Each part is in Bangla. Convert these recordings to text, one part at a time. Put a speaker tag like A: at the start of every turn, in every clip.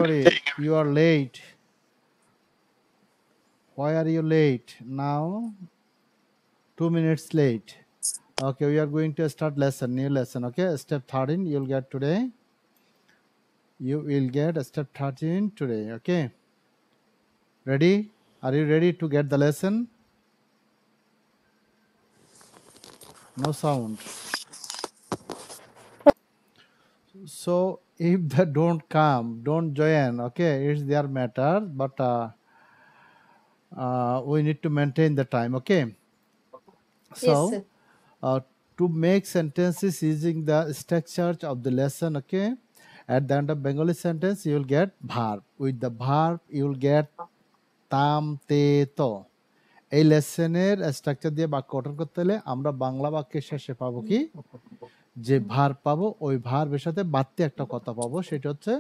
A: sorry. You are late. Why are you late? Now 2 minutes late. Okay, we are going to start new lesson. Okay, step 13 you'll get today. You will get step 13 today. Okay, ready? Are you ready to get the lesson? No sound. So if they don't come, don't join. Okay, it's their matter, but we need to maintain the time. Okay, so
B: Yes, sir.
A: To make sentences using the structure of the lesson, okay, at the end of Bengali sentence you will get verb. With the verb you will get tam te to. এই লেসনের স্ট্রাকচার দিয়ে বাক্য গঠন করতে হলে আমরা বাংলা বাক্যের শেষে পাবো কি, যে ভার্ব পাবো ওই ভার্বের সাথে বাড়তি একটা কথা পাবো, সেটা হচ্ছে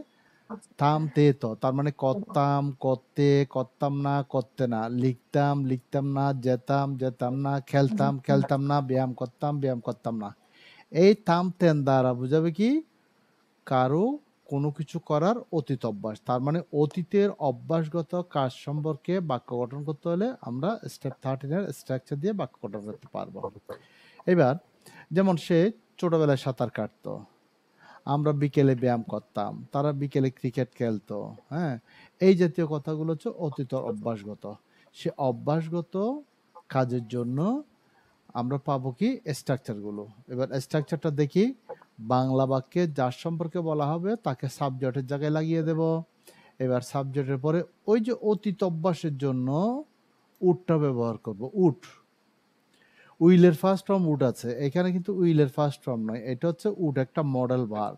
A: তাম তে তো। তার মানে করতাম, করতে, করতাম না, করতে না, লিখতাম, লিখতাম না, যেতাম, যেতাম না, খেলতাম, খেলতাম না, ব্যায়াম করতাম, ব্যায়াম করতাম না। এই তাম তেন দ্বারা বোঝাবে কি, কারো কোনো কিছু করার অতীত অভ্যাস। তার মানে অতীতের অভ্যাসগত কাজ সম্পর্কে বাক্য গঠন করতে হলে আমরা স্টেপ 13 এর স্ট্রাকচার দিয়ে বাক্য গঠন করতে পারবো। এবার যেমন সে ছোটবেলায় সাঁতার কাটতো, আমরা বিকেলে ব্যায়াম করতাম, তারা বিকেলে ক্রিকেট খেলতো। হ্যাঁ, এই জাতীয় কথাগুলো হচ্ছে অতীত অভ্যাসগত। সে অভ্যাসগত কাজের জন্য আমরা পাবো কি স্ট্রাকচারগুলো। এবার স্ট্রাকচারটা দেখি। বাংলা বাক্যে যার সম্পর্কে বলা হবে তাকে সাবজেক্টের জায়গায় লাগিয়ে দেব। এবার সাবজেক্টের পরে ওই যে অতীত অভ্যাসের জন্য উডটা ব্যবহার করব। উড, উইলের ফার্স্ট ফর্ম উড আছে, এখানে কিন্তু উইলের ফার্স্ট ফর্ম নয়, এটা হচ্ছে উড একটা মডেল ভার্ব।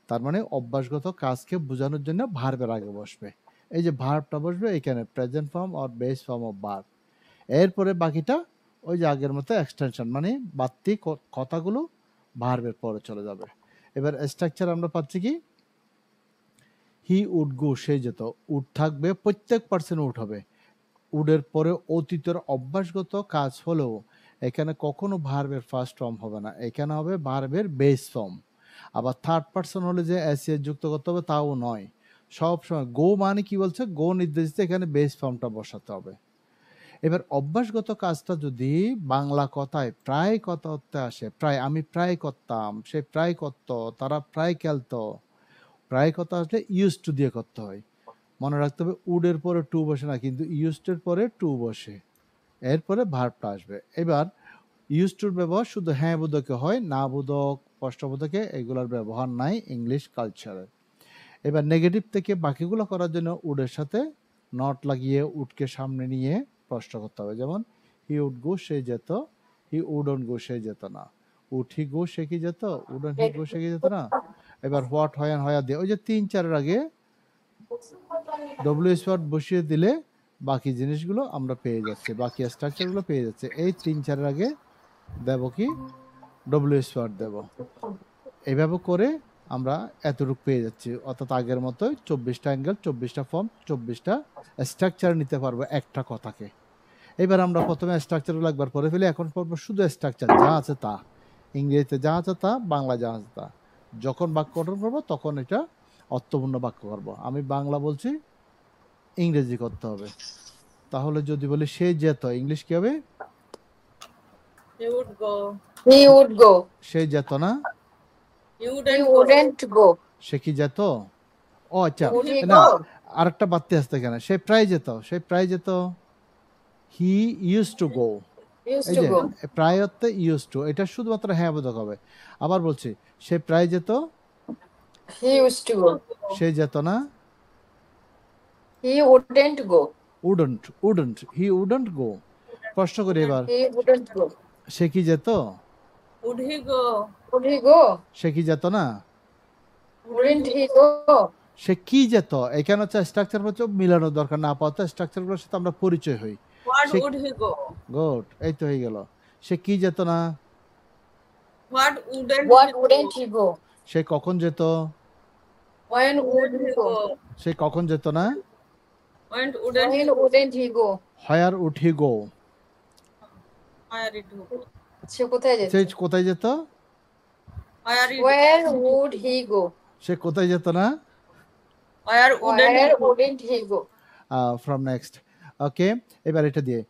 A: তার মানে অভ্যাসগত কাজকে বোঝানোর জন্য ভার্বের আগে বসবে। এই যে ভার্বটা বসবে এখানে present form or base form of verb. এরপরে বাকিটা ওই যে আগের মতো এক্সটেনশন, মানে বাড়তি কথাগুলো ভার্বের পরে চলে যাবে। এবার স্ট্রাকচার আমরা পাচ্ছি কি, হি উড গো, সে যেত। উড থাকবে, প্রত্যেক পার্সন উড হবে। উডের পরে অতীতের অভ্যাসগত কাজ হলেও এখানে কখনো ভার্বের ফার্স্ট ফর্ম হবে না, এখানে হবে ভার্বের বেস ফর্ম। আবার থার্ড পার্সন হলে যে এসিএস যুক্ত করতে হবে তাও নয়, সব সময় গো মানে কি বলছে, গো নির্দেশিত, এখানে বেস ফর্মটা বসাতে হবে। এবার অভ্যাসগত কাজটা যদি বাংলা কথায় প্রায় কথা হতে আসে, প্রায় আমি প্রায় করতাম, সে প্রায় করত, তারা প্রায় খেলতো, প্রায় কথা আসলে ইউজ টু দিয়ে করতে হয়। মনে রাখতে হবে উডের পরে টু বসে না, কিন্তু ইউজড পরে টু বসে, এরপরে ভার্বটা আসবে। এবার ইউজ টুর ব্যবহার শুধু হ্যাঁ বোধকে হয়, না বোধক, প্রশ্নবোধকে এগুলোর ব্যবহার নাই ইংলিশ কালচারে। এবার নেগেটিভ থেকে বাকিগুলো করার জন্য উডের সাথে নট লাগিয়ে উডকে সামনে নিয়ে প্রশ্ন করতে হবে। যেমন হি উড গো, সে যেত, হি উডন্ট গো, সে যেত না। উড হি গো, সে কি যেত, উডন্ট হি গো, সে কি যেত না। এবার হোয়াট, হয় অ্যান্ড হয়া দিয়ে ওই যে 3-4 আগে ডব্লিউএস ওয়ার্ড বসিয়ে দিলে বাকি জিনিসগুলো আমরা পেয়ে যাচ্ছি, বাকি স্ট্রাকচারগুলো পেয়ে যাচ্ছে। এই 3-4 আগে দেব কি, ডব্লিউএস ওয়ার্ড দেব। এইভাবে করে আমরা এতটুকু পেয়ে যাচ্ছি, অর্থাৎ আগের মতোই 24টা অ্যাঙ্গেল, 24টা ফর্ম, 24টা স্ট্রাকচার নিতে পারবো একটা কথাকে। এবার আমরা প্রথমে স্ট্রাকচারগুলো একবার পড়ে ফেলি, এখন পড়বো শুধু স্ট্রাকচার, যা আছে তা, ইংরেজিতে যা আছে তা, বাংলা যা আছে তা। যখন বাক্য গঠন করবো তখন এটা অর্থপূর্ণ বাক্য করব। আমি বাংলা বলছি, ইংরেজি করতে হবে। তাহলে যদি বলি সে যেত, ইংলিশ কি হবে?
B: He would go. He would go.
A: সে যেত না,
B: He wouldn't go.
A: সে কি যেত? ও আচ্ছা,
B: Would he
A: না,
B: go?
A: আরেকটা বাড়তি আসতে কেন, সে প্রায় যেত, সে প্রায় যেত, he use to go.
B: Used
A: এই
B: to
A: যে
B: go.
A: প্রায় অর্থে ইউজ টু, এটা শুধুমাত্র হ্যাঁ বোধক হবে। আবার বলছি, সে প্রায় যেত,
B: He used to go.
A: সে যেত না,
B: He wouldn't go.
A: Wouldn't, wouldn't, he wouldn't go. প্রশ্ন করি এবার,
B: He wouldn't go.
A: সে কি যেত?
B: Would he go? Would he go?
A: সে কি যেত না,
B: Wouldn't he go?
A: সে কি যেত। এখানে হচ্ছে স্ট্রাকচার হচ্ছে মিলানোর দরকার না, আপাতত স্ট্রাকচারগুলোর সাথে আমরা পরিচয় হই।
B: What would he go?
A: Good, এই তো হয়ে গেল। সে কি যেত না,
B: What wouldn't he go?
A: সে কখন যেত,
B: When would he go?
A: সে কখন যেত না,
B: When wouldn't he go?
A: Where would he go,
B: Where it go? সে কোথায় যেত?
A: সে কোথায় যেত,
B: Where would he go?
A: সে কোথায় যেত না,
B: Where wouldn't
C: Where
B: he go?
C: wouldn't he go?
A: From next. ওকে, এবার এটা দিয়ে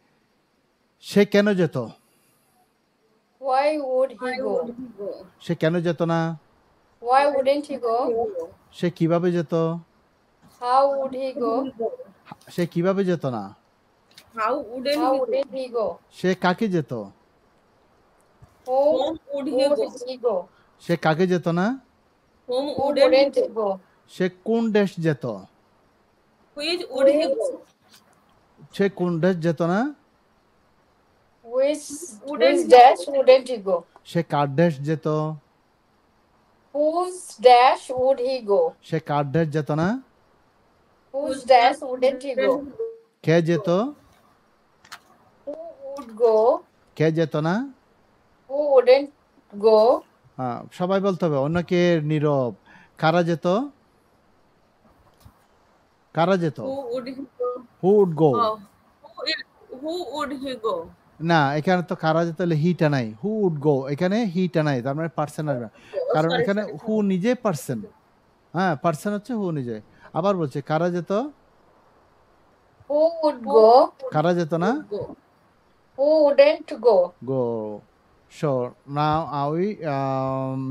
A: সে কেন যেত?
C: Why would he
B: Why
C: go?
B: would he go?
A: সে কেন যেত না?
C: Why wouldn't he go?
A: সে কিভাবে যেত?
C: How would he go?
A: সে কিভাবে যেত না?
B: How wouldn't
C: How
B: he go?
C: wouldn't he go?
A: সে কাকে যেত?
C: Whom
B: Whom would he
C: would
B: go?
C: he go?
A: সে কাকে যেত না?
B: Whom
C: Who
B: wouldn't he
C: wouldn't
B: go?
C: he go?
A: সে কোন দেশ যেত?
B: Which would he go?
A: সে কোন দেশ যেত না?
C: Which
B: Wouldn't he
C: dash wouldn't he go?
A: সে কার দেশ যেত?
C: Whose dash would he go?
A: সে কার দেশ যেত না?
C: Whose dash wouldn't he go?
A: কে যেত?
C: Who would go?
A: কে যেত না?
C: Who wouldn't go?
A: সবাই বলতে হবে, অন্যকে নীরব। কারা যেত? কারা যেত?
B: Who would he go?
A: Who would go?
B: Oh, who would he go?
A: না, এখানে তো কারা যেত হলে হিটা নাই। হু উড গো, এখানে হিটা নাই, তার মানে পার্সন আসবে। কারণ
B: Sorry,
A: এখানে
B: sorry,
A: হু নিজে পার্সন। হ্যাঁ, পার্সন হচ্ছে হু নিজে। আবার বলছে কারা যেত?
C: Who would go?
A: কারা যেত না?
B: Go.
C: Who wouldn't go?
A: Go. So now we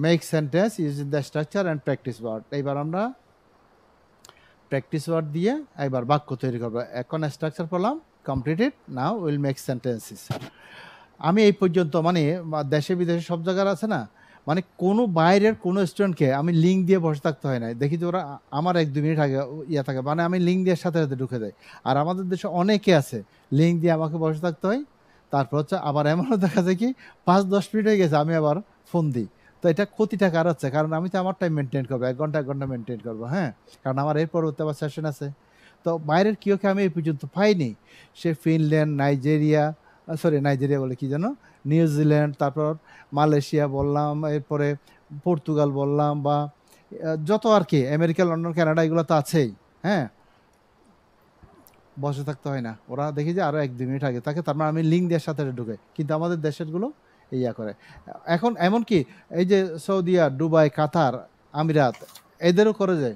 A: make sentence using the structure and practice word. এবার আমরা প্র্যাকটিস ওয়ার্ড দিয়ে এবার বাক্য তৈরি করব। এখন স্ট্রাকচার পড়লাম, completed. Now will make sentences. আমি এই পর্যন্ত মানে দেশে বিদেশে সব জায়গায় আছে না, মানে কোনো বাইরের কোনো স্টুডেন্টকে আমি লিঙ্ক দিয়ে বসে থাকতে হয় না। দেখি যে ওরা আমার 1-2 মিনিট আগে ইয়ে থাকে, মানে আমি লিঙ্ক দিয়ে সাথে সাথে ঢুকে দেয়। আর আমাদের দেশে অনেকে আছে লিঙ্ক দিয়ে আমাকে বসে থাকতে হয়। তারপর হচ্ছে আবার এমনও দেখা যায় কি 5-10 মিনিট হয়ে গেছে আমি আবার ফোন দিই। তো এটা ক্ষতিটা কার হচ্ছে? কারণ আমি তো আমার টাইম মেনটেন করবো, 1 ঘন্টা 1 ঘন্টা মেনটেন করবো। হ্যাঁ, কারণ আমার এর পরবর্তী আবার সেশন আছে। তো বাইরের কেউকে আমি এই পর্যন্ত পাইনি। সে ফিনল্যান্ড, নাইজেরিয়া বলে কি যেন, নিউজিল্যান্ড, তারপর মালয়েশিয়া বললাম, এরপরে পর্তুগাল বললাম, বা যত আর কি আমেরিকা, লন্ডন, কানাডা, এগুলো তো আছেই। হ্যাঁ, বসে থাকতে হয় না। ওরা দেখি যে আরও 1-2 মিনিট আগে থাকে, তার মানে আমি লিঙ্ক দেওয়ার সাথে ঢুকে। কিন্তু আমাদের দেশেরগুলো ইয়া করে। এখন এমনকি এই যে সৌদিয়া, দুবাই, কাতার, আমিরাত, এদেরও করে যায়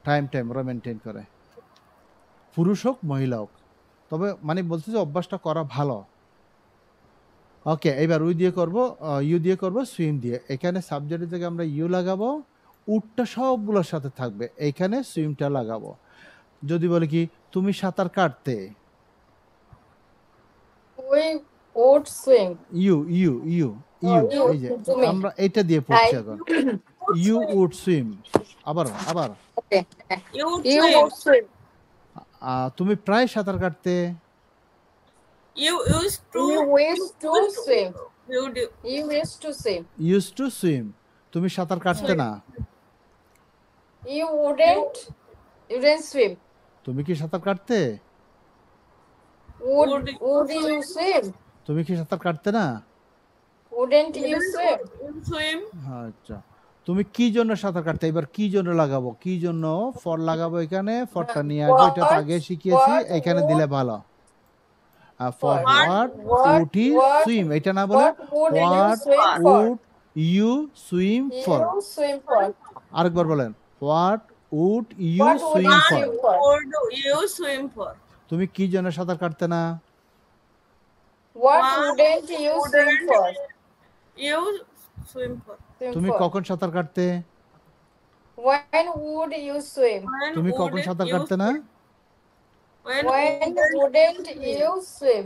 A: টাইম ওরা মেনটেন করে, পুরুষ হোক মহিলা হোক। তবে মানে বলছে যে অভ্যাসটা করা ভালো। ওকে, এবার ইউ দিয়ে করব সুইম দিয়ে। এখানে সাবজেক্টের জায়গায় আমরা ইউ লাগাবো, উডটা সবগুলোর সাথে থাকবে, এইখানে সুইমটা লাগাবো। যদি বলে কি তুমি সাঁতার কাটতে,
C: We would swim.
A: You you you you
C: You,
A: এই যে
C: তুমি।
A: আমরা এটা দিয়ে পড়ছি
C: I-
A: এখন। You would swim. আবার
C: Okay.
B: You would
C: You
B: swim.
C: would swim.
A: তুমি প্রায় সাঁতার কাটতে,
B: You used to.
C: You used to swim.
B: You do.
C: You used to swim.
A: Use to swim. তুমি সাঁতার কাটতে না,
C: You wouldn't swim.
A: তুমি কি সাঁতার কাটতে?
C: Would you swim?
A: তুমি কি সাঁতার কাটতে না?
C: Wouldn't you swim?
B: You swim.
A: আচ্ছা, তুমি কি জন্য সাঁতার কাটতে? এবার কি জন্য লাগাবো, কি জন্য ফর লাগাবো, এখানে ফরটা নিয়ে আসবো। এটা তো আগে শিখিয়েছি, এখানে দিলে ভালো। For what would he swim, এটা না বলে what would you swim for.
C: You swim for.
A: আরেকবার বলেন, what would you
C: What would
A: swim
C: you
A: for.
C: swim for?
B: Would you swim for?
A: তুমি কি জন্য সাঁতার কাটতে না?
C: What wouldn't you swim for?
B: You swim for.
C: Swim
A: তুমি
C: for.
A: কখন সাঁতার কাটতে?
C: When would you swim?
B: When
A: তুমি কখন
B: wouldn't
A: সাঁতার
B: you
A: কাটতে না?
B: swim? When
C: When
B: wouldn't
C: wouldn't you swim?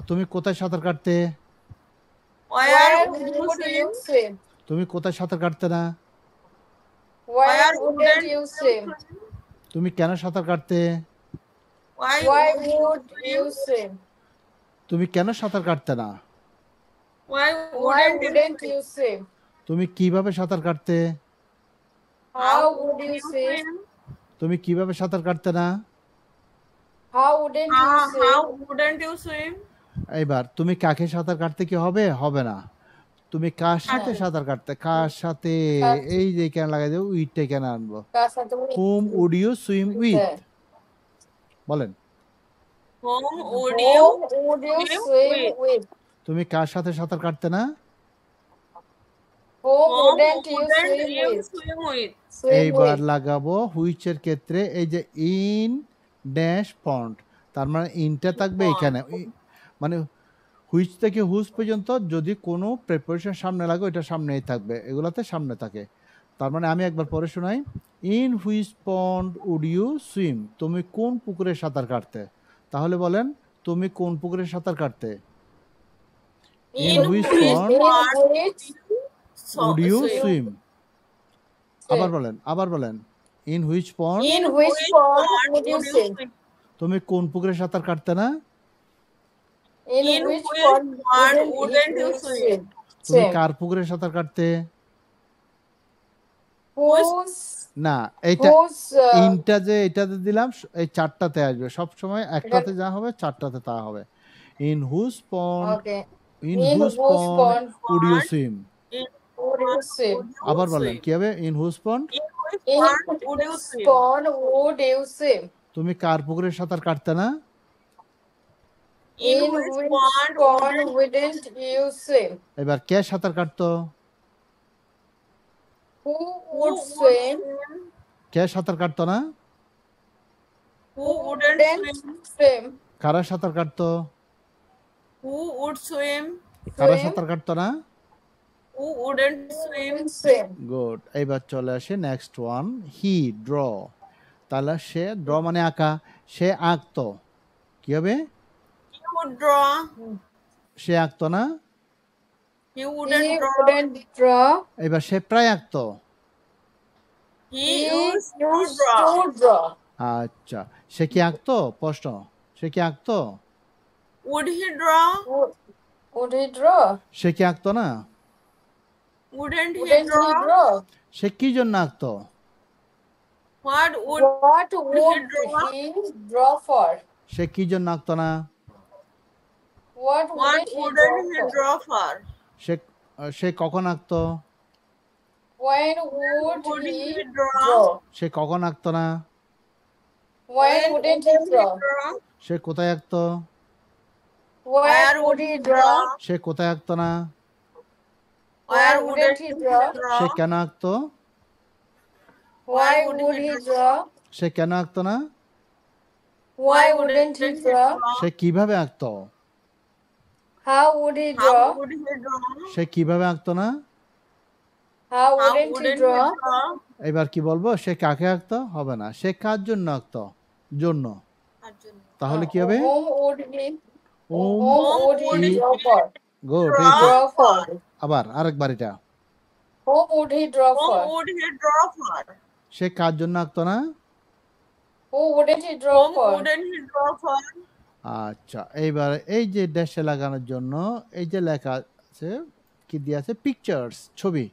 A: তুমি কোথায় সাঁতার কাটতে?
B: Where
C: Where
B: would you
C: would
B: swim?
C: you swim?
A: তুমি কোথায় সাঁতার কাটতে না?
C: Where wouldn't you swim?
A: তুমি কেন সাঁতার কাটতে?
B: Why
C: Why
B: would
C: would you swim?
A: তুমি কেন সাঁতার কাটতে না?
C: Why wouldn't you swim?
A: তুমি কিভাবে সাঁতার কাটতে?
C: How would you swim?
A: তুমি কিভাবে সাঁতার কাটতে না?
C: How wouldn't you
B: How
C: swim?
B: wouldn't you swim?
A: এইবার তুমি কাকে সাঁতার কাটতে কি হবে? হবে না। তুমি কার সাথে সাঁতার কাটতে? কার সাথে? এই যে কেন লাগাই দেবো, উইথটা কেন আনবো?
C: কার সাথে বলি?
A: হুম উড ইউ সুইম উইথ?
C: হ্যাঁ।
A: বলেন,
B: Whom would
C: Whom
B: you
C: would you
B: swim
C: swim
B: with?
C: with?
A: তুমি কার সাথে সাঁতার কাটতে না?
C: Whom
B: Whom
C: wouldn't you
B: wouldn't
C: swim
B: you
C: with?
B: swim with?
C: Swim
A: এইবার
C: with.
A: লাগাবো হুইচের ক্ষেত্রে এই যে ইন ড্যাশ পন্ড, তার মানে ইনটা থাকবে
B: Pond.
A: এখানে, মানে হুইচ থেকে হুজ পর্যন্ত যদি কোনো প্রিপারেশন সামনে লাগে ওইটা সামনেই থাকবে, এগুলাতে সামনে থাকে। তার মানে আমি একবার পরে শোনাই, in which pond would you swim, তুমি কোন পুকুরে সাঁতার কাটতে, তাহলে বলেন তুমি কোন পুকুরে সাঁতার কাটতে, in
B: In
A: which
B: which
A: pond
B: pond
C: which
A: would you
B: swim?
A: Swim, আবার
C: swim?
A: বলেন in which pond
C: In which pond would you swim?
A: তুমি কোন পুকুরে সাঁতার কাটতে না,
C: In
B: In
C: which
B: which
C: pond
B: pond
C: wouldn't
B: wouldn't
C: you
B: you swim?
C: swim?
A: তুমি
C: Swim.
A: কার পুকুরে সাঁতার কাটতে,
C: Whose
A: না এইটা
C: whose
A: ইনটা যে এটাতে দিলাম এই চারটাতে আসবে, সব সময় একটাতে যা হবে চারটাতে তা হবে। In whose pond,
C: okay.
A: In
C: In
A: whose
C: whose
A: pond
C: pond
A: would you swim,
B: In
C: would you swim?
A: আবার বলেন কি হবে, in whose pond
B: In which
C: In
B: pond would you
C: which
B: swim?
C: pond would you swim?
A: তুমি কার পুকুরে সাঁতার কাটতে না,
B: In
C: In
B: which
C: which
B: pond
C: pond wouldn't you swim?
A: এবার কে সাঁতার কাটতো,
C: Who
B: who
C: would
B: would
C: swim?
B: swim?
A: কে সাঁতার কাটতো না,
B: Who wouldn't
C: Wouldn't
B: swim?
C: swim?
A: কারা সাঁতার কাটতো,
B: Who would swim?
A: কারা
C: Swim?
A: সাঁতার কাটতো না,
B: Who wouldn't swim?
C: Wouldn't swim.
A: Good. এইবার চলে আসে নেক্সট ওয়ান, হি ড্র, তাহলে সে ড্র মানে আঁকা, সে আঁকতো, কি হবে,
B: He would draw.
A: সে আঁকতো না,
B: He wouldn't
C: He
B: draw.
C: wouldn't draw.
A: এবার সে প্রায় আঁকতো,
B: He
C: He
B: used to
C: used
B: draw.
C: to draw.
A: আচ্ছা সে কি আঁকতো, প্রশ্ন, সে কি আঁকতো,
B: Would he draw?
C: Would he draw?
A: সে কি আঁকতো না,
B: Wouldn't he
C: Wouldn't he
B: draw?
C: draw?
A: সে কি জন্য আঁকতো,
B: What would
C: What would
B: draw?
C: he draw for?
A: সে কি জন্য আঁকতো না,
C: What
B: what
C: wouldn't he
B: wouldn't he
C: draw for?
B: draw for?
A: সে সে কখন আঁকতো,
C: When would
B: Would
C: he
B: he draw?
C: draw?
A: সে কখন আঁকতো না,
C: When wouldn't he draw?
A: সে কোথায় আঁকতো,
C: Where would he draw?
A: সে কোথায় আঁকতো না,
C: Where wouldn't he draw?
A: সে কেন আঁকতো,
C: Why would he draw?
A: সে কেন আঁকতো না,
C: Why wouldn't he draw?
A: সে কিভাবে আঁকতো,
C: How would he
B: How
C: draw?
B: would he draw?
A: সে কিভাবে আঁকতো না,
C: How
B: How
C: wouldn't he
B: wouldn't he
C: draw?
B: draw?
A: এবার কি বলবো, সে কাকে আঁকতো, হবে না, সে কার জন্য আঁকতো, জন্য,
B: Arjun.
A: তাহলে কি হবে,
C: Whom would he?
A: Om
C: Whom would he
A: he-
C: draw for?
A: Good,
C: Draw for.
A: আবার আরেকবার এটা,
C: Whom would he draw
B: Whom
C: for?
B: would he draw for?
A: সে কার জন্য আঁকতো না,
C: Who wouldn't he draw
B: Whom
C: for?
B: wouldn't he draw for?
A: আচ্ছা এইবার এই যে ড্যাশে লাগানোর জন্য এই যে লেখা আছে কি দিয়ে আছে, পিকচার্স, ছবি,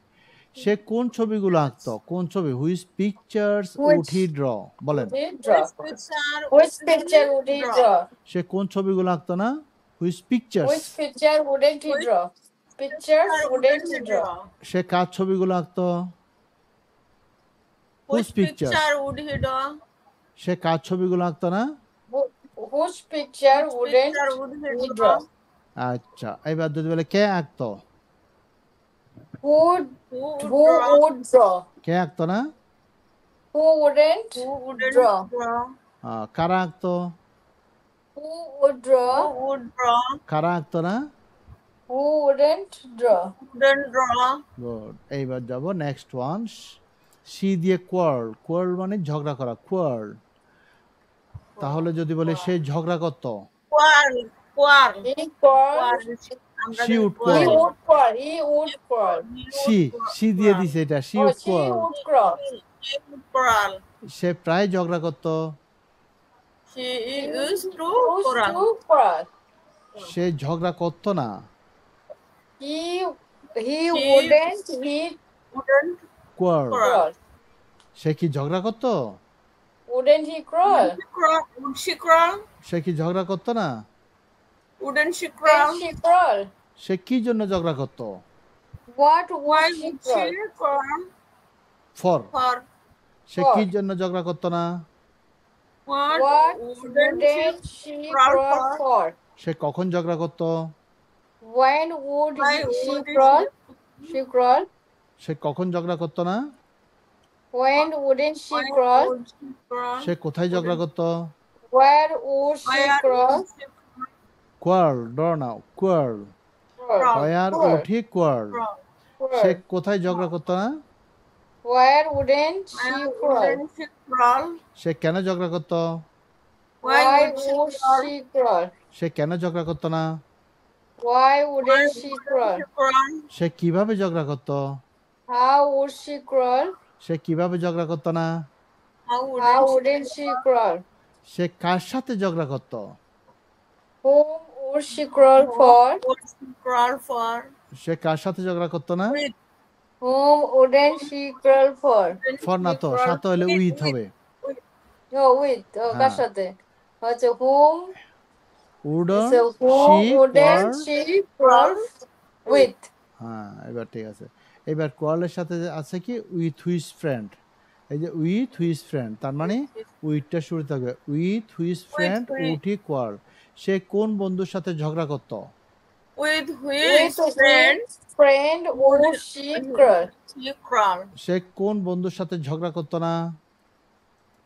A: সে কোন ছবিগুলো আঁকতো, কোন ছবি, which pictures would he draw, বলেন,
C: Would he draw?
B: Which
C: Which
B: picture
C: picture would he draw?
A: সে কোন ছবিগুলো আঁকতো না, which
C: Which
A: pictures,
C: picture wouldn't he draw? Pictures wouldn't he draw?
A: সে কার ছবিগুলো আঁকতো,
B: Which
A: picture?
B: picture would he draw?
A: সে কার ছবিগুলো আঁকতো না,
C: Whose picture wouldn't
B: Picture would
C: he
B: he
C: draw?
B: draw?
A: আচ্ছা এবার যদি বলে কে আঁকতো,
C: Who
B: Who would
C: who
B: draw?
C: would draw?
A: কে আঁকতো না,
C: Who wouldn't
B: Who wouldn't
C: draw?
B: draw?
A: কারা আঁকতো,
C: Who would draw?
B: Who would draw?
A: কারা আঁকতো না,
C: Who wouldn't draw?
B: Wouldn't draw?
A: Good. এইবার যাব নেক্সট ওয়ান, সি দিয়ে কোয়ার্ল, কোয়ার্ল মানে ঝগড়া করা, কোয়ার্ল, তাহলে যদি বলে সে ঝগড়া করতো,
B: Quarrel. Quarrel.
C: He quarrel.
B: আমরা
A: She
B: যদি
A: would
C: He
A: quarrel.
C: would quarrel. He would quarrel.
A: She দিয়ে দিছে এটা, she
C: Oh,
A: would
C: she
A: quarrel,
C: would quarrel.
B: She would quarrel.
A: সে প্রায় ঝগড়া করতো,
B: She used to
C: Used
B: quarrel.
C: to quarrel.
A: সে ঝগড়া করতো না,
C: He wouldn't he
B: Wouldn't
A: quarrel,
C: quarrel?
A: সে কি ঝগড়া করতো,
C: Wouldn't he quarrel?
B: quarrel. Would she quarrel?
A: সে কি ঝগড়া করতো না,
B: Wouldn't she
C: Wouldn't
B: quarrel?
C: she quarrel?
A: সে কি জন্য ঝগড়া করতো,
C: What
B: Why
C: would she
B: would she
C: quarrel?
B: quarrel?
A: For,
B: For
A: সে কি জন্য ঝগড়া করতো না,
B: what?
C: What
B: Wouldn't she
C: she
B: quarrel
C: quarrel for?
A: সে কখন ঝগড়া করতো,
C: When would
B: Why
C: she
B: would
C: quarrel? She quarrel.
A: সে কখন ঝগড়া করতো না?
C: When wouldn't she
B: When
C: crawl?
B: would she crawl?
A: সে কোথায় ঝগড়া করতো?
C: Where would she
B: Where
C: crawl?
B: would she
A: quarrel, ডর নাও, quarrel.
C: Crawl.
A: Where
C: Crawl.
A: Would he quarrel?
B: crawl?
A: সে
C: Crawl.
A: কোথায় ঝগড়া করতো না?
C: Where wouldn't she
B: Where
C: crawl?
B: wouldn't she crawl?
A: সে কেন ঝগড়া করতো?
B: Why
C: Why
B: would she
C: would
B: crawl?
C: she crawl?
A: সে কেন ঝগড়া করতো না?
C: Why
B: Why
C: wouldn't she
B: wouldn't
C: crawl?
B: she crawl?
A: সে কিভাবে ঝগড়া করতো?
C: How would she crawl?
A: সে কিভাবে ঝগড়া করতো না?
B: How
C: How
B: wouldn't
C: wouldn't she crawl?
A: সে কার সাথে ঝগড়া করতো?
C: Whom would she crawl for?
B: would she crawl for?
A: সে কার সাথে ঝগড়া করতো না?
B: With
C: Whom wouldn't she crawl for?
A: For না তো, সাথে হলে উইথ হবে।
C: No, with. কার
A: হ্যাঁ।
C: সাথে? হচ্ছে whom.
A: Wouldn't
C: So
A: she
C: whom wouldn't
A: quarrel.
C: she crawl with?
A: হ্যাঁ, এবার ঠিক আছে। এবার কোয়ার্লের সাথে যে আছে কি উইথ হুইজ ফ্রেন্ড। এই যে উইথ হুইজ ফ্রেন্ড, তার মানে উইথটা শুরু থাকবে। With whose friend
B: friend.
A: Would he quarrel. সে কোন বন্ধুর সাথে ঝগড়া করতো?
B: with
C: With
B: which friend
C: friend would she crawl?
B: she crawl?
A: সে কোন বন্ধুর সাথে ঝগড়া করতো না?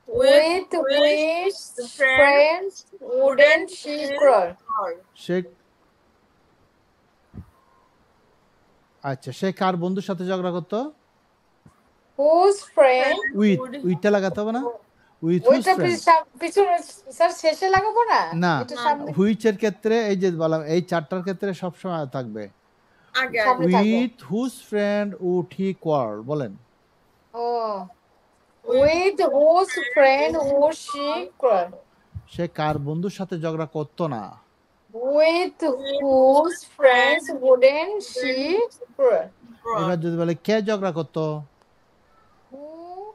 C: With which friend wouldn't she crawl?
A: সে আচ্ছা, সে কার বন্ধুর সাথে ঝগড়া করতো?
C: Whose friend?
A: উইথ, উইথটা লাগাতে হবে না? উইথ হুইজ
C: ওইটা
A: ফ্রেন্ড।
C: পিছনে স্যার শেষে লাগাবো না?
A: না,
C: এটা সামনে
A: হুইচের ক্ষেত্রে এই যে বললাম এই চারটার ক্ষেত্রে সবসময় থাকবে
B: আগে
C: সামনে থাকবে।
A: With whose friend would he quarrel. বলেন।
C: ও with whose friend would she crawl?
A: সে কার বন্ধুর সাথে ঝগড়া করতো না?
C: With whose friends wouldn't she crawl?
A: এবার যদি বলে কে ঝগড়া করতো?
C: Who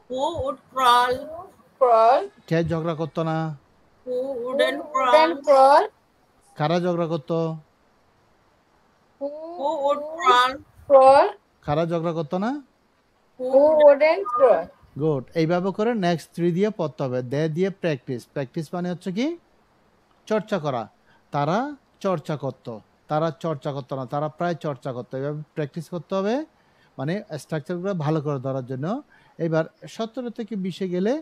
B: who would crawl?
C: crawl?
A: কে ঝগড়া করতো না?
B: Who
C: Who
B: wouldn't crawl?
C: wouldn't crawl?
A: কারা ঝগড়া করতো?
B: Who would crawl?
C: Crawl?
A: কারা ঝগড়া করতো না?
B: Who
C: Who wouldn't crawl?
A: Good. এইভাবে করে নেক্সট 3 দিয়ে পড়তে হবে। দে দিয়ে প্র্যাকটিস। প্র্যাকটিস মানে হচ্ছে কি চর্চা করা। তারা চর্চা করতো, তারা চর্চা করতো না, তারা প্রায় চর্চা করতো। এইভাবে প্র্যাকটিস করতে হবে, মানে স্ট্রাকচারগুলো ভালো করে ধরার জন্য। এবার 17 থেকে 20-এ গেলে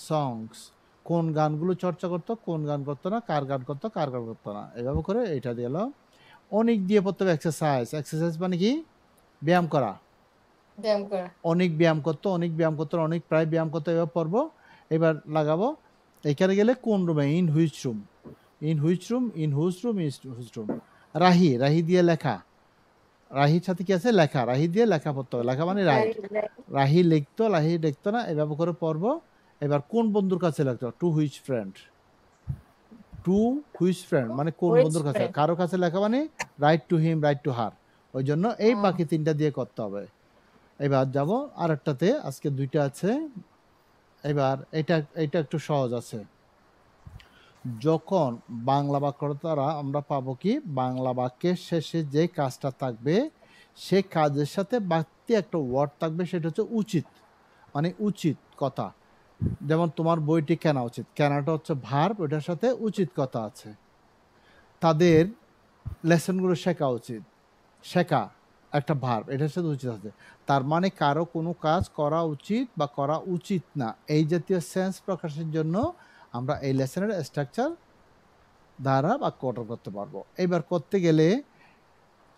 A: সংস, কোন গানগুলো চর্চা করতো, কোন গান করতো না, কার গান করতো, কার গান করতো না। এইভাবে করে এটা দিল। অনেক দিয়ে পড়তে হবে এক্সারসাইজ। এক্সারসাইজ মানে কি ব্যায়াম করা।
C: ব্যায়াম করা।
A: অনেক ব্যায়াম করতো, অনেক ব্যায়াম করতো, অনেক প্রায় ব্যায়াম করতো। এবার পড়বো। এবার লাগাবো এখানে গেলে কোন রুমে, in which room, in which room, in which room, in which room. Rahi, Rahi দিয়ে লেখা, রাহির সাথে কি আছে লেখা, রাহি দিয়ে লেখা পড়তে হবে। লেখা মানে রাইট। রাহি লিখতো, রাহি লিখতো না, এভাবে করে পড়বো। এবার কোন বন্ধুর কাছে লিখতো, to which friend, to which friend মানে কোন
C: Which
A: বন্ধুর কাছে,
C: friend?
A: কারো কাছে লেখা মানে right to him, right to her. ওই জন্য এই বাকি 3টা দিয়ে করতে হবে। এবার যাব আরেকটাতে, আজকে 2টা আছে। এবার এটা এটা একটু সহজ আছে। যখন বাংলা বাক্যর দ্বারা আমরা পাবো কি বাংলা বাক্যের শেষে যে কাজটা থাকবে সে কাজের সাথে বাড়তি একটা ওয়ার্ড থাকবে, সেটা হচ্ছে উচিত, মানে উচিত কথা। যেমন তোমার বইটি কেনা উচিত, কেনাটা হচ্ছে ভার্ব, ওটার সাথে উচিত কথা আছে। তাদের লেসনগুলো শেখা উচিত, শেখা একটা ভার্ব, এটার সাথে উচিত আছে। তার মানে কারো কোনো কাজ করা উচিত বা করা উচিত না, এই জাতীয় সেন্স প্রকাশের জন্য আমরা এই লেসনের স্ট্রাকচার দ্বারা বাক্য গঠন করতে পারবো। এবার করতে গেলে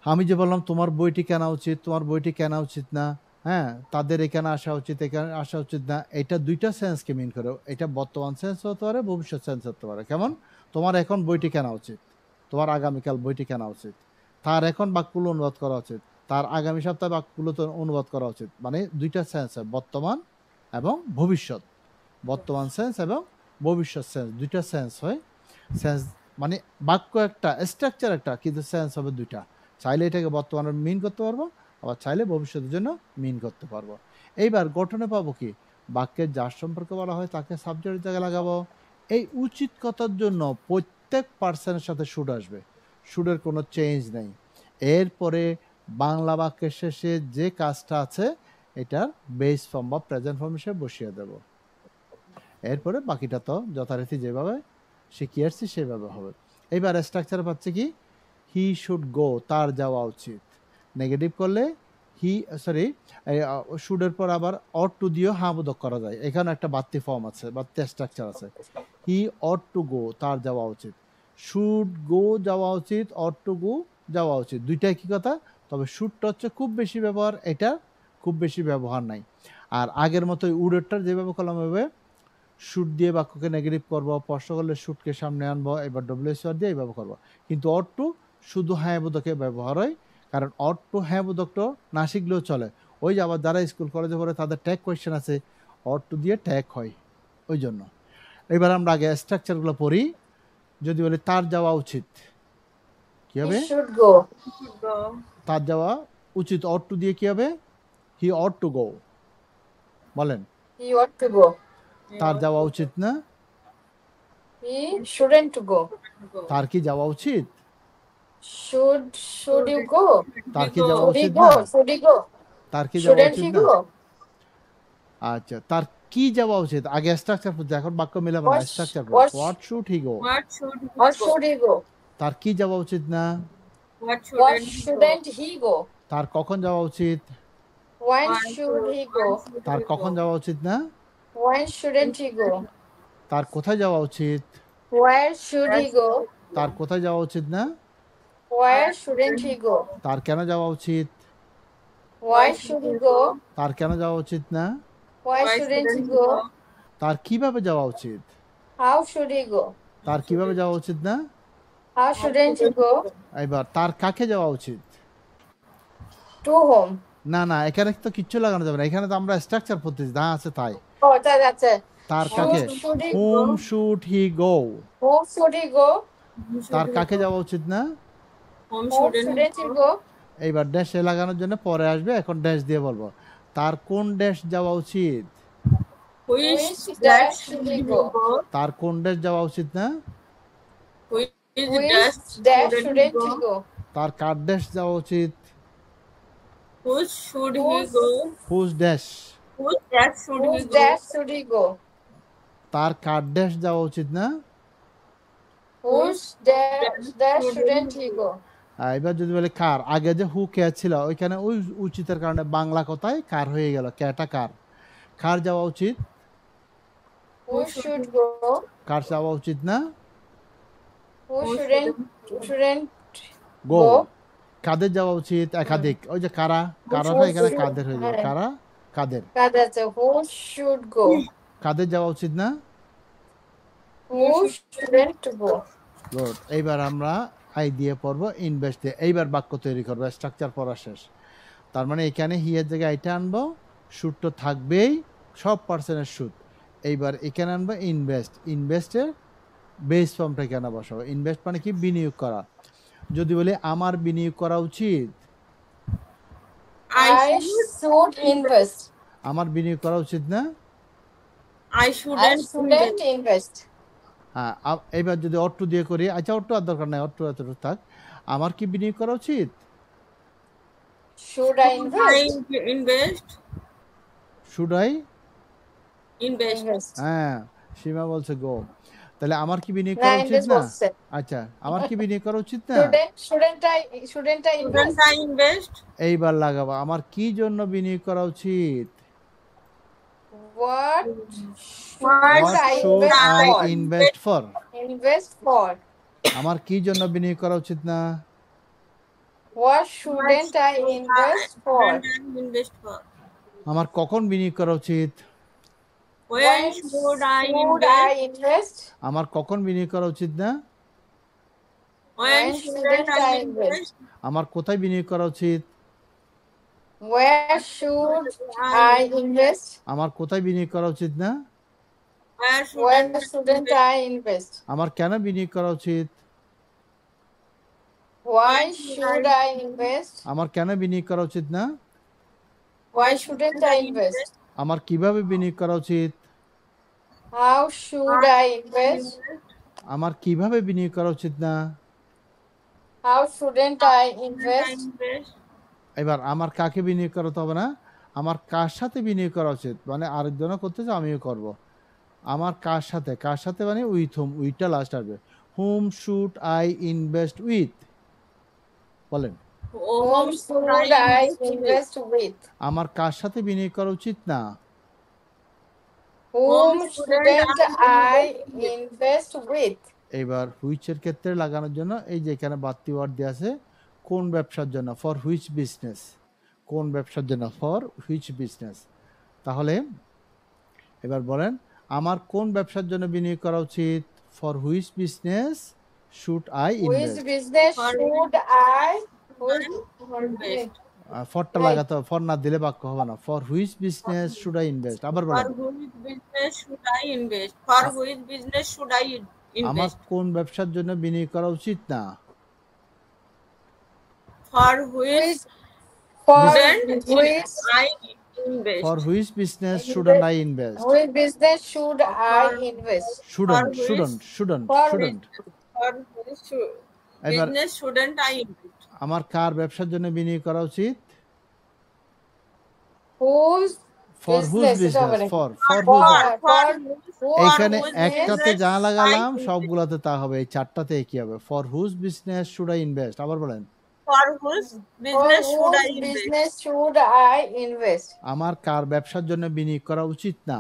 A: আমি যে বললাম তোমার বইটি কেনা উচিত, তোমার বইটি কেনা উচিত না, হ্যাঁ, তাদের এখানে আসা উচিত, এখানে আসা উচিত না, এটা 2টা সেন্সকে মিন করে। এটা বর্তমান সেন্স হতে পারে, ভবিষ্যৎ সেন্স হতে পারে। কেমন, তোমার এখন বইটি কেনা উচিত, তোমার আগামীকাল বইটি কেনা উচিত, তার এখন বাক্যগুলো অনুবাদ করা উচিত, তার আগামী সপ্তাহে বাক্যগুলো তো অনুবাদ করা উচিত। মানে 2টা সেন্স হয়, বর্তমান এবং ভবিষ্যৎ। বর্তমান সেন্স এবং ভবিষ্যৎ সেন্স, 2টা সেন্স হয়। সেন্স মানে বাক্য একটা, স্ট্রাকচার একটা, কিন্তু সেন্স হবে 2টা। চাইলে এটাকে বর্তমানে মিন করতে পারবো, আবার চাইলে ভবিষ্যতের জন্য মিন করতে পারবো। এইবার গঠনে পাবো কি বাক্যের যার সম্পর্কে বলা হয় তাকে সাবজেক্টের জায়গায় লাগাবো। এই উচিত কথার জন্য প্রত্যেক পার্সনের সাথে শুড আসবে, শুডের কোনো চেঞ্জ নেই। এরপরে বাংলা বাক্যের শেষে যে কাজটা আছে এটার বেস ফর্ম বা প্রেজেন্ট ফর্ম হিসেবে বসিয়ে দেব। এরপরে বাকিটা তো যথারীতি যেভাবে শিখিয়ে আসছি সেভাবে হবে। এইবার স্ট্রাকচার পাচ্ছে কি হি শুড গো, তার যাওয়া উচিত। নেগেটিভ করলে হি সরি শুডের পর আবার অট টু দিয়েও হ্যাঁ বোধক করা যায়। এখানে একটা বাড়তি ফর্ম আছে, বাড়তি স্ট্রাকচার আছে। হি অট টু গো, তার যাওয়া উচিত। শুড গো যাওয়া উচিত, অট টু গো যাওয়া উচিত, দুইটাই কি কথা। তবে শুডটা হচ্ছে খুব বেশি ব্যবহার, এটা খুব বেশি ব্যবহার নাই। আর আগের মতোই উডেরটার যেভাবে কলম হবে, শুড দিয়ে বাক্যকে নেগেটিভ করবো, প্রশ্ন করলে শুডকে সামনে আনবো, এবার ডব্লিউএসআর দিয়ে এইভাবে করবো। কিন্তু অট টু শুধু হ্যাঁ বোধকে ব্যবহার হয়, কারণ অট টু হ্যাঁ বোধকটা না শিখলেও চলে। ওই যে আবার যারা স্কুল কলেজে পড়ে তাদের ট্যাগ কোয়েশ্চেন আছে, অট টু দিয়ে ট্যাগ হয় ওই জন্য। এবার আমরা আগে স্ট্রাকচারগুলো পড়ি। যদি বলি তার যাওয়া উচিত, কি
C: He
A: হবে?
C: should go.
B: should go.
A: তার যাওয়া উচিত অট টু দিয়ে কি হবে? হি অট টু গো। বলেন,
C: He ought to go.
A: তার যাওয়া উচিত না?
C: He shouldn't to go.
A: তার কি যাওয়া উচিত?
C: Should you go?
A: তার কি যাওয়া
C: Should he
A: উচিত
C: go?
A: না?
C: Should he go?
A: তার কি যাওয়া
C: Shouldn't
A: উচিত
C: he
A: না?
C: go?
A: আচ্ছা, তার কি যাওয়া উচিত? আগে স্ট্রাকচার পড়তে, এখন বাক্য মিলাবো না,
C: What-
A: স্ট্রাকচার পড়ো।
C: what-
A: what should he go?
B: What should he
C: Or
B: go?
C: should he go?
A: তার কি যাওয়া উচিত না?
B: What
C: What
B: shouldn't
C: shouldn't
B: he go?
C: he go?
A: তার কখন যাওয়া উচিত?
C: When
B: When
C: should he
B: when
C: go?
B: should
A: তার
B: he
A: কখন
B: go?
A: যাওয়া উচিত না?
C: When shouldn't he go?
A: তার কোথায় যাওয়া উচিত?
C: Where should he go?
A: তার কোথায় যাওয়া উচিত না?
C: Where shouldn't he go?
A: তার কেন যাওয়া উচিত?
C: Why should he go?
A: তার কেন যাওয়া উচিত না?
C: Why shouldn't he go?
A: তার কিভাবে যাওয়া উচিত?
C: How should he go?
A: তার কিভাবে যাওয়া উচিত না?
C: How shouldn't he go?
A: এবার তার কাকে যাওয়া উচিত?
C: To whom?
A: না না, এখানে তো কিচ্ছু লাগানো যাবে না, এখানে তো আমরা স্ট্রাকচার পড়তেছি, যা আছে তাই।
C: Oh, that's it.
A: তার কাকে?
C: Should he
A: hmm
C: go?
A: Should he go?
C: Whom should he go?
B: Whom should
A: তার
B: he
A: কাকে
B: go?
A: যাওয়া উচিত না?
B: Whom
C: Whom
B: shouldn't
C: shouldn't
B: he
C: he
B: go?
C: go?
A: এইবার ড্যাশে লাগানোর জন্য পরে আসবে, এখন ড্যাশ দিয়ে বলবো। তার কোন ড্যাশ যাওয়া উচিত?
B: Which
C: Which
B: dash
C: dash
B: should
C: should
B: he
C: he
B: go?
C: go?
A: তার কোন ড্যাশ যাওয়া উচিত না?
B: Which
C: Which
B: dash
C: dash
B: shouldn't
C: shouldn't
B: he
C: he
B: go?
C: go?
A: তার কার ড্যাশ যাওয়া উচিত?
B: Which should he
C: Whose-
B: go?
A: Whose dash?
B: Which dash should he
C: Whose
B: go?
C: dash should he go?
A: তার কার ড্যাশ যাওয়া উচিত না?
C: Whose dash shouldn't he go?
A: এবার যদি বলে কার, আগে যে হু কে ছিল ওইখানে ওই উচিতের কারণে বাংলা কথায় কার হয়ে গেল, ক্যাটা কার। কার যাওয়া উচিত?
C: Who should go?
A: কার যাওয়া উচিত না?
C: Who shouldn't
A: go.
C: go?
A: কাদের যাওয়া উচিত? একাধিক, ওই যে কারা, কারাটা এখানে কাদের হয়ে যাবে, কারা কাদের।
C: That's it. Who should go?
A: কাদের যাওয়া উচিত না?
C: Who shouldn't go?
A: গুড। এইবার আমরা আই দিয়ে পড়বো, ইনভেস্ট দিয়ে। এইবার বাক্য তৈরি করবো, স্ট্রাকচার পড়া শেষ। তার মানে এখানে হিয়ের জায়গায় আইটা আনবো, শুট তো থাকবেই, সব পার্সনের শুট। এইবার এখানে আনবো ইনভেস্ট, ইনভেস্টের বেস ফর্মটা এখানে বসাবো। ইনভেস্ট মানে কি? বিনিয়োগ করা। যদি বলি আমার বিনিয়োগ করা উচিত,
C: I should invest.
A: আমার বিনিয়োগ করা উচিত না?
B: I
C: I
B: shouldn't
C: shouldn't invest.
A: হ্যাঁ, এইবার যদি অট্টু দিয়ে করি, আচ্ছা অট্টু আর দরকার নাই, অট্টু এতটুকু থাক। আমার কি বিনিয়োগ করা উচিত?
C: Should I invest?
B: invest?
A: Should I?
B: Invest.
C: Invest.
A: হ্যাঁ, সীমা বলছে গো। তাহলে আমার কি বিনিয়োগ
C: না,
A: করা উচিত
C: invest
A: না?
C: বলছে।
A: আচ্ছা, আমার কি বিনিয়োগ করা উচিত না?
C: Shouldn't I invest?
B: Shouldn't I invest?
A: এইবার লাগাবো, আমার কি জন্য বিনিয়োগ করা উচিত?
C: What
B: What
C: should I
A: should
C: invest
A: I
C: for?
A: Invest for?
C: Invest for.
A: আমার কি জন্য বিনিয়োগ করা উচিত না?
C: What shouldn't I invest for?
B: Shouldn't I invest for?
A: আমার কখন বিনিয়োগ করা উচিত?
B: When should I invest?
C: invest?
A: আমার কখন বিনিয়োগ করা উচিত না?
B: When shouldn't I invest?
A: আমার কোথায় বিনিয়োগ করা উচিত?
C: Where should I invest?
A: আমার কোথায় বিনিয়োগ করা উচিত না?
B: Where
C: Where
B: shouldn't
C: shouldn't I invest?
A: আমার কেন বিনিয়োগ করা উচিত?
C: Why should I invest?
A: আমার কেন বিনিয়োগ করা উচিত না?
C: Why shouldn't I invest?
A: আমার কিভাবে বিনিয়োগ করা উচিত?
C: How should I invest?
A: আমার কিভাবে বিনিয়োগ করা উচিত না?
C: How shouldn't I invest?
A: এবার আমার কাকে বিনিয়োগ করতে হবে না, আমার কার সাথে বিনিয়োগ করা উচিত, মানে আরেকজনও করতেছে আমিও করব। আমার কার সাথে, কার সাথে মানে উইথ হুম, উইথটা লাস্ট আসবে। হুম শুড আই ইনভেস্ট উইথ? বলেন।
C: Whom should I invest with?
A: আমার কার সাথে বিনিয়োগ করা উচিত না?
C: Whom shouldn't I invest with?
A: এবার হুইচের ক্ষেত্রে লাগানোর জন্য এই যে এখানে বাড়তি ওয়ার্ড দেওয়া আছে, কোন ব্যবসার জন্য, ফর হুইচ বিজনেস, কোন ব্যবসার জন্য, ফর হুইচ বিজনেস। তাহলে এবার বলেন আমার কোন ব্যবসার জন্য বিনিয়োগ করা উচিত, for which business should I
C: Which
A: invest.
C: business should I invest?
A: ফরটা লাগাতে হবে, ফর না দিলে বাক্য হবে না। For which business should I invest, আবার
B: For
A: বলেন
B: which business should I invest? For which business should I
A: আমার
B: invest?
A: কোন ব্যবসার জন্য বিনিয়োগ করা উচিত না।
B: For which
C: For
B: shouldn't
C: which
B: I invest?
A: For which business shouldn't I invest.
C: which business should I invest?
A: Shouldn't
B: which-
A: shouldn't shouldn't
C: For
A: shouldn't.
B: For which
A: এবার
B: business shouldn't I invest?
A: আমার কার ব্যবসার জন্য বিনিয়োগ করা উচিত,
C: Whose
A: for whose
C: business?
A: Business, for for
B: For
A: whose.
C: for
A: এখানে
C: whose
A: একটাতে
B: business
A: যা লাগালাম
B: I invest?
A: সবগুলাতে তা হবে, এই চারটাতে একই হবে। For whose business should I invest, আবার বলেন
B: For whose business should I
C: whose
B: invest?
C: business should I invest?
A: আমার কার ব্যবসার জন্য বিনিয়োগ করা উচিত না।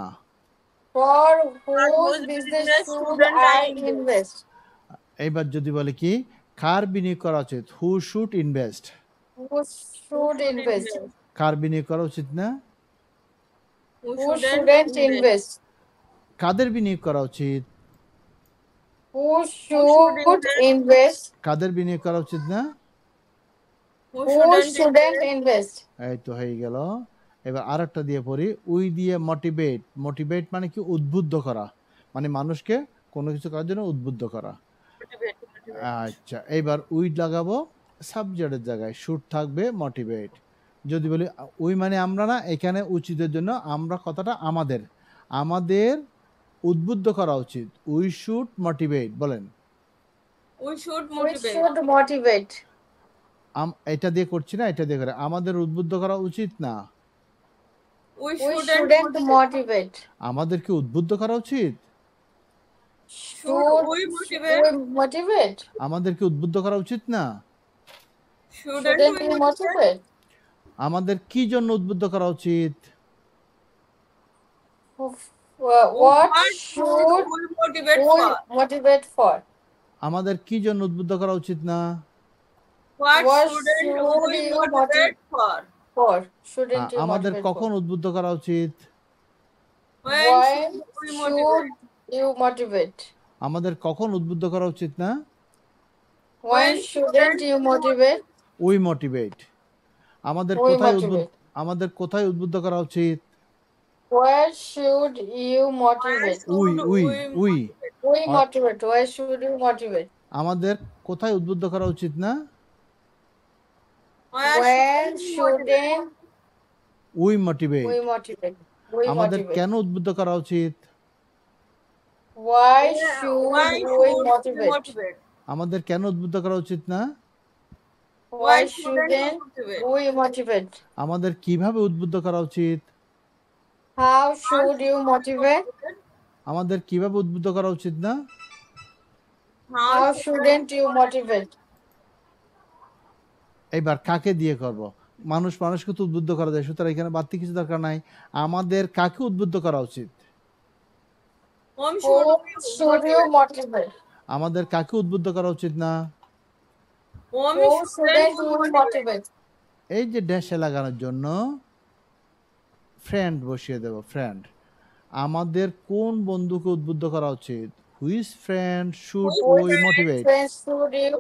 C: For
B: whose
C: whose business
B: business
C: should
B: shouldn't
C: I
B: I invest?
C: invest?
A: এইবার যদি বলে কি কার বিনিয়োগ করা উচিত, হু should invest,
C: Who should invest?
A: কার বিনিয়োগ করা উচিত না।
B: Who
C: Who shouldn't invest?
A: কাদের বিনিয়োগ করা উচিত,
C: Who should invest?
A: কাদের বিনিয়োগ করা উচিত না।
B: Who
C: Who shouldn't invest?
A: এই তো হয়ে গেল। এবার আরেকটা দিয়ে পড়ি, উই দিয়ে মোটিভেট। মোটিভেট মানে কি, উদ্বুদ্ধ করা, মানে মানুষকে কোনো কিছু করার জন্য উদ্বুদ্ধ করা। আচ্ছা এইবার উই লাগাবো সাবজেক্টের জায়গায়, শুড থাকবে মোটিভেট। যদি বলি উই মানে আমরা না, এখানে উচিতের জন্য আমরা কথাটা আমাদের, আমাদের উদ্বুদ্ধ করা উচিত। উই শুড মোটিভেট, বলেন
B: We should
C: Who
B: motivate.
C: should motivate?
A: এটা দিয়ে করছি না, এটা দিয়ে করে আমাদের উদ্বুদ্ধ করা উচিত না।
B: We
C: Who
B: shouldn't
C: shouldn't motivate?
A: আমাদেরকে উদ্বুদ্ধ করা উচিত,
C: Should
B: we motivate?
C: we motivate?
A: আমাদেরকে উদ্বুদ্ধ করা উচিত না।
B: Shouldn't
C: Shouldn't
B: we
C: we
B: motivate?
C: motivate?
A: আমাদের কি জন্য উদ্বুদ্ধ করা উচিত,
C: What
B: should
C: should
B: we motivate
C: we
B: for?
C: motivate for?
A: আমাদের কি জন্য উদ্বুদ্ধ করা উচিত না।
B: What
C: What
B: shouldn't
C: should
B: we
C: you
B: motivate for?
C: For shouldn't you
A: আমাদের
C: motivate
A: কখন
C: for?
A: উদ্বুদ্ধ করা উচিত,
B: When
C: When
B: should we
C: should
B: motivate?
C: you motivate?
A: আমাদের কখন উদ্বুদ্ধ করা উচিত না।
C: When shouldn't you motivate?
A: We motivate. আমাদের
C: We
A: কোথায়
C: motivate.
A: আমাদের কোথায় উদ্বুদ্ধ করা উচিত,
C: Where should you motivate?
A: We we we.
C: We motivate. Where should you motivate?
A: আমাদের কোথায় উদ্বুদ্ধ করা উচিত না,
C: When shouldn't
A: we motivate.
C: we motivate? We
A: আমাদের
C: motivate.
A: কেন উদ্বুদ্ধ করা উচিত,
C: Why
B: Why
C: should
B: should
C: we
B: we
C: motivate?
B: motivate?
A: আমাদের কেন উদ্বুদ্ধ করা উচিত না।
C: Why
B: shouldn't we
C: shouldn't
B: motivate?
C: we motivate?
A: আমাদের কিভাবে উদ্বুদ্ধ করা উচিত,
C: How should you motivate?
A: আমাদের কিভাবে উদ্বুদ্ধ করা উচিত না।
C: How shouldn't you motivate?
A: এবার কাকে দিয়ে করব, মানুষকে তো উদ্বুদ্ধ করা যায়, সুতরাং এখানে বাড়তি কিছু দরকার নাই। আমাদের কাকে উদ্বুদ্ধ করা উচিত,
B: Whom
C: Who should you motivate?
A: আমাদের কাকে উদ্বুদ্ধ করা উচিত না।
B: Whom
C: Who
B: shouldn't
C: shouldn't
B: we
C: you
B: motivate?
C: motivate?
A: এই যে ড্যাশে লাগানোর জন্য ফ্রেন্ড বসিয়ে দেব, ফ্রেন্ড। আমাদের কোন বন্ধুকে উদ্বুদ্ধ করা উচিত, which friend should we motivate.
C: When should you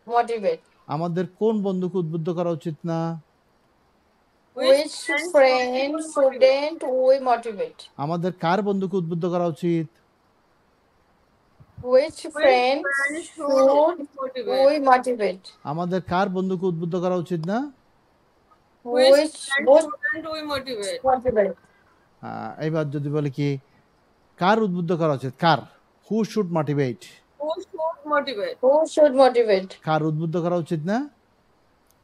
C: motivate?
A: আমাদের কোন বন্ধুকে উদ্বুদ্ধ করা উচিত না।
C: Which friend shouldn't we motivate?
A: আমাদের কার বন্ধুকে উদ্বুদ্ধ করা উচিত,
C: Which friend should
B: motivate?
C: we motivate?
A: আমাদের কার বন্ধুকে উদ্বুদ্ধ করা উচিত না।
C: Which
B: shouldn't we motivate?
C: motivate?
A: এবার যদি বলে কি কার উদ্বুদ্ধ করা উচিত, কার, who should motivate.
B: Who should motivate?
C: Who should motivate?
A: কার উদ্বুদ্ধ করা উচিত না।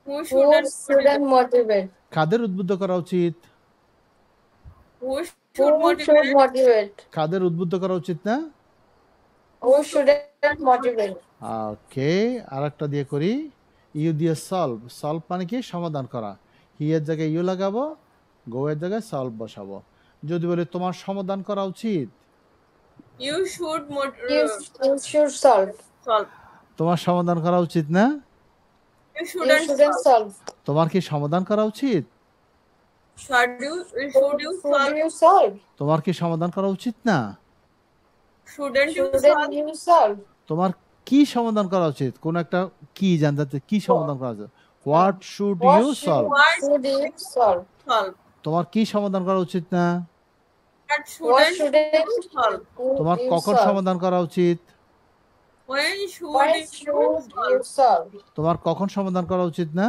B: Who
C: Who
B: shouldn't
C: shouldn't
B: motivate?
C: motivate?
A: কাদের উদ্বুদ্ধ করা উচিত,
B: Who
C: Who
B: should
C: should
B: motivate?
C: motivate?
A: কাদের উদ্বুদ্ধ করা উচিত না।
C: Who shouldn't motivate?
A: ওকে, আরেকটা দিয়ে করি, ইউ দিয়ে সলভ, সলভ মানে কি সমাধান করা। হি এর জায়গায় ইউ লাগাবো, গো এর জায়গায় সলভ বসাবো। যদি বলি তোমার সমাধান করা উচিত,
B: You should
C: You should solve.
B: solve.
A: তোমার সমাধান করা উচিত না,
B: You
C: You
B: shouldn't
C: shouldn't
B: solve.
C: solve.
A: তোমার কি সমাধান করা উচিত,
B: Should you solve?
C: Should you solve?
A: তোমার কি সমাধান করা উচিত না,
B: Shouldn't you
C: Shouldn't
B: solve?
C: you solve?
A: তোমার কি সমাধান করা উচিত, কোন একটা কি জানতে কি সমাধান করা উচিত, what should
C: What
A: you solve,
B: What
C: should you solve?
B: solve?
A: তোমার কি সমাধান করা উচিত না,
B: What
C: What
B: shouldn't you
C: shouldn't
B: solve?
A: তোমার
C: you
A: কখন
C: solve?
A: সমাধান করা উচিত,
B: When should
C: When
B: you
C: should you
B: solve?
C: solve?
A: তোমার কখন সমাধান করা উচিত না,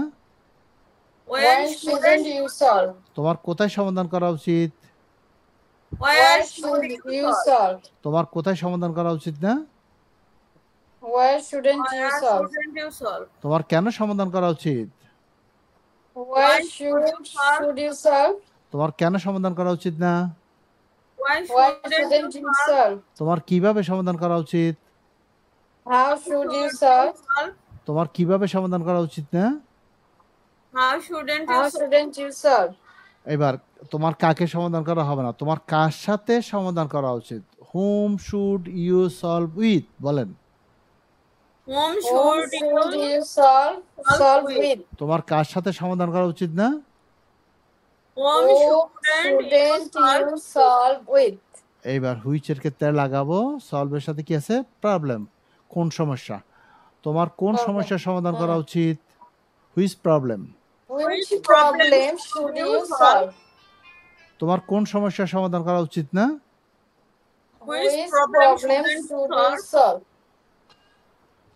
C: When shouldn't you solve?
A: তোমার কোথায় সমাধান করা উচিত,
C: Where should you solve?
A: তোমার কোথায় সমাধান করা উচিত না,
C: Where shouldn't you
B: Where
C: solve?
B: shouldn't you solve?
A: তোমার কেন সমাধান করা উচিত,
C: Where should you solve?
A: তোমার কেন সমাধান করা উচিত না,
B: Why
C: Why
B: shouldn't
C: shouldn't
B: you
C: you
B: solve?
C: solve?
A: তোমার কিভাবে সমাধান করা উচিত,
C: How should you solve?
A: তোমার কিভাবে সমাধান করা উচিত না।
B: How shouldn't you
C: How
B: solve?
C: shouldn't you solve?
A: এবার তোমার কাকে সমাধান করা হবে না, তোমার কার সাথে সমাধান করা উচিত, হুম শুড ইউ সলভ উইথ, বলেন
B: Whom
C: Whom
B: should
C: should
B: you
C: you solve with?
A: তোমার কার সাথে সমাধান করা উচিত না,
B: whom
C: Whom
B: shouldn't you
C: shouldn't you
B: solve?
C: solve with?
A: এইবার হুইচের ক্ষেত্রে লাগাবো, সলভের সাথে কি আছে, প্রবলেম, কোন সমস্যা, তোমার কোন
C: Problem.
A: সমস্যার সমাধান করা উচিত, which problem,
C: Which problem should you solve?
A: তোমার কোন সমস্যার সমাধান করা উচিত না,
B: Which
C: Which
B: problem
C: problem
B: shouldn't
C: should
B: you
C: you solve?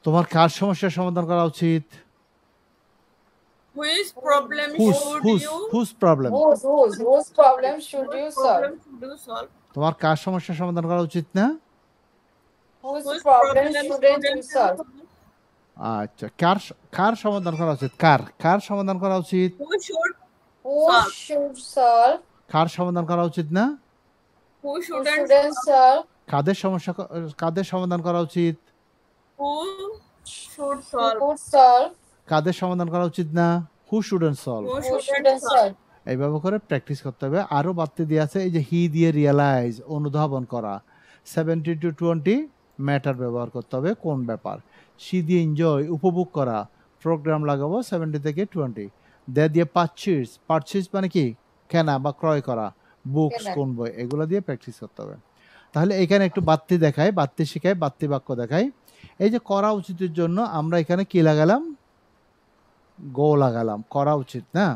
A: তোমার কার সমস্যার সমাধান করা উচিত,
B: Which problem
A: whose
B: should
A: whose
B: you
A: whose problem,
C: Whose problem should you
B: which
C: solve?
B: problem should you solve?
A: তোমার কার সমস্যার সমাধান করা উচিত না,
C: Whose
B: Which
C: problem shouldn't you solve?
A: আচ্ছা কার কার সমাধান করা উচিত, কার কার সমাধান করা উচিত,
B: Who should
C: Who
B: Solve.
C: should solve?
A: কার সমাধান করা উচিত না,
B: who
C: Who
B: shouldn't
C: shouldn't solve?
A: কাদের সমস্যা কাদের সমাধান করা উচিত,
B: who should
C: Who
B: solve?
C: could solve?
A: কাদের সমাধান করা উচিত না, who shouldn't solve.
B: Who
C: Who
B: shouldn't
C: shouldn't
B: solve?
C: solve?
A: এইভাবে করে প্র্যাকটিস করতে হবে। আরও বাড়তে দিয়ে আছে এই যে হি দিয়ে রিয়েলাইজ, অনুধাবন করা, 70 to 20 ম্যাটার ব্যবহার করতে হবে, কোন ব্যাপার, সি দিয়ে এনজয়, উপভোগ করা, প্রোগ্রাম লাগাবো 70 থেকে 20, দে দিয়ে পারচেজ, পারচেজ মানে কি কেনা বা ক্রয় করা, বুকস
C: কেনা।
A: কোন বই, এগুলো দিয়ে প্র্যাকটিস করতে হবে। তাহলে এখানে একটু বাড়তি দেখায়, বাড়তি শিখায়, বাড়তি বাক্য দেখায়। এই যে করা উচিতের জন্য আমরা এখানে কি লাগালাম, গো লাগালাম, করা উচিত না,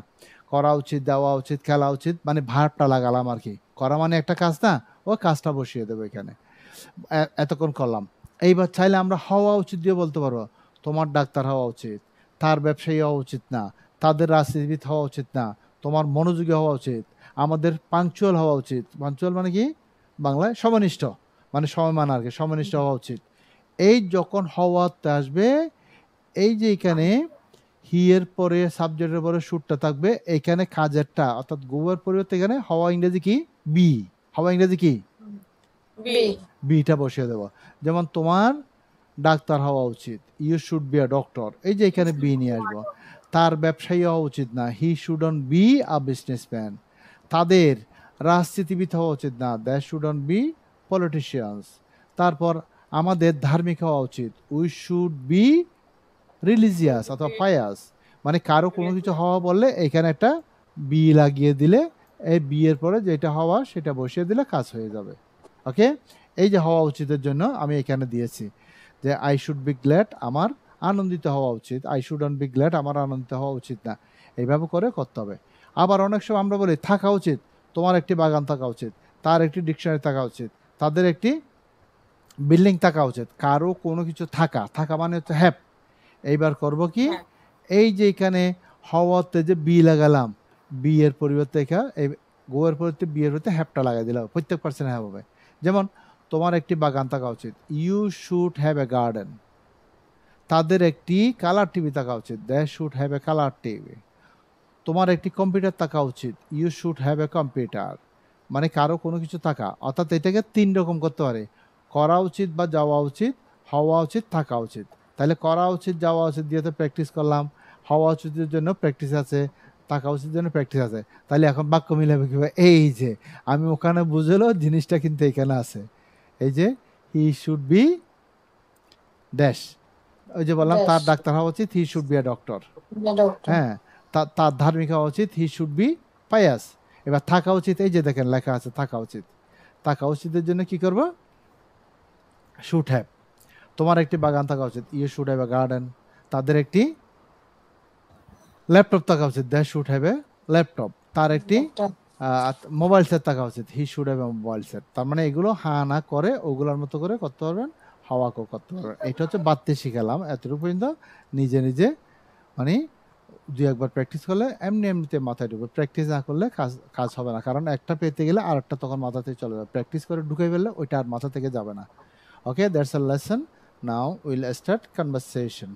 A: করা উচিত, দেওয়া উচিত, খেলা উচিত, মানে ভার্বটা লাগালাম আর কি, করা মানে একটা কাজ না, ও কাজটা বসিয়ে দেবো এখানে, এতক্ষণ করলাম। এইবার চাইলে আমরা হওয়া উচিত দিয়ে বলতে পারবো, তোমার ডাক্তার হওয়া উচিত, তার ব্যবসায়ী হওয়া উচিত না, তাদের রাজনীতিবিদ হওয়া উচিত না, তোমার মনোযোগী হওয়া উচিত, আমাদের পাংচুয়াল হওয়া উচিত, পাংচুয়াল মানে কি বাংলায় সমনিষ্ঠ, মানে সময় মানা আর কি, সমনিষ্ঠ হওয়া উচিত। এই যখন হওয়াতে আসবে, এই যে এখানে হি এর পরে সাবজেক্টের পরে শুটটা থাকবে, এখানে কাজেরটা অর্থাৎ গোয়ের পরিবর্তে এখানে হওয়া ইংরেজি কি, বি, হওয়া ইংরেজি কি,
B: B.
A: বিটা বসিয়ে দেবো। যেমন তোমার ডাক্তার হওয়া উচিত, you should be a doctor, এই যে এখানে বি নিয়ে আসবো। তার ব্যবসায়ী হওয়া উচিত না, হি শুডন্ট বি আ বিজনেসম্যান। তাদের রাজনীতিবিদ হওয়া উচিত না, দ্য শুডন্ট বি পলিটিশিয়ানস। তারপর আমাদের ধার্মিক হওয়া উচিত, উই শুড বি রিলিজিয়াস অথবা পায়াস, মানে কারো কোনো কিছু হওয়া বললে এখানে একটা বি লাগিয়ে দিলে, এই বি এর পরে যেটা হওয়া সেটা বসিয়ে দিলে কাজ হয়ে যাবে। ওকে, এই যে হওয়া উচিতের জন্য আমি এখানে দিয়েছি যে আই শুড বি গ্ল্যাড, আমার আনন্দিত হওয়া উচিত, আই শুডন্ট বি গ্ল্যাড, আমার আনন্দিত হওয়া উচিত না, এইভাবে করে করতে হবে। আবার অনেক সময় আমরা বলি থাকা উচিত, তোমার একটি বাগান থাকা উচিত, তার একটি ডিকশনারি থাকা উচিত, তাদের একটি বিল্ডিং থাকা উচিত, কারো কোনো কিছু থাকা, থাকা মানে হচ্ছে হ্যাপ। এইবার করব কি,
B: হ্যাঁ।
A: এই যে এখানে হওয়াতে যে বি লাগালাম, বি এর পরিবর্তে এখানে এই গো এর পরিবর্তে বি এর পরিবর্তে হ্যাপটা লাগাই দিলাম, প্রত্যেক পার্সেন্ট হ্যাপ হবে। যেমন তোমার একটি বাগান থাকা উচিত, you should have a garden. তাদের একটি কালার টিভি থাকা উচিত, they should have a colour TV. তোমার একটি কম্পিউটার থাকা উচিত, you should have a computer. মানে কারো কোনো কিছু থাকা, অর্থাৎ এটাকে 3 রকম করতে পারে, করা উচিত বা যাওয়া উচিত, হওয়া উচিত, থাকা উচিত। তাহলে করা উচিত, যাওয়া উচিত দিয়ে তো প্র্যাকটিস করলাম। হওয়া উচিতের জন্য প্র্যাকটিস আছে, থাকা উচিতের জন্য প্র্যাকটিস আছে। তাহলে এখন বাক্য মিলাবে কিভাবে? এই যে আমি ওখানে বুঝলো জিনিসটা কিন্তু এখানে আছে। এই যে হি শুড বি ড্যাশ, ওই যে বললাম তার
C: Dash.
A: ডাক্তার হওয়া উচিত, he should be a doctor.
C: The doctor.
A: হ্যাঁ, তার ধার্মিক হওয়া উচিত, হি শুড বি পায়াস। এবার থাকা উচিত, এই যে দেখেন লেখা আছে থাকা উচিত। থাকা উচিতের জন্য কি করব? Should have. তোমার একটি বাগান থাকা উচিত, you should have a garden. তাদের একটি ল্যাপটপ থাকা উচিত, they should have a laptop. তার একটি
C: Laptop.
A: মোবাইল সেট থাকা উচিত, he should have a mobile set. তার মানে এগুলো হা না করে ওগুলোর মতো করে করতে পারবেন, হাওয়াকেও করতে পারবেন। এটা হচ্ছে বাড়তে শিখালাম এতটুকু পর্যন্ত। নিজে নিজে মানে দুই একবার প্র্যাকটিস করলে এমনিতে মাথায় ঢুকবে। প্র্যাকটিস না করলে কাজ হবে না, কারণ একটা পেতে গেলে আরেকটা তখন মাথা থেকে চলে যাবে। প্র্যাকটিস করে ঢুকে ফেললে ওইটা আর মাথা থেকে যাবে না। Okay, that's a lesson. Now will start conversation.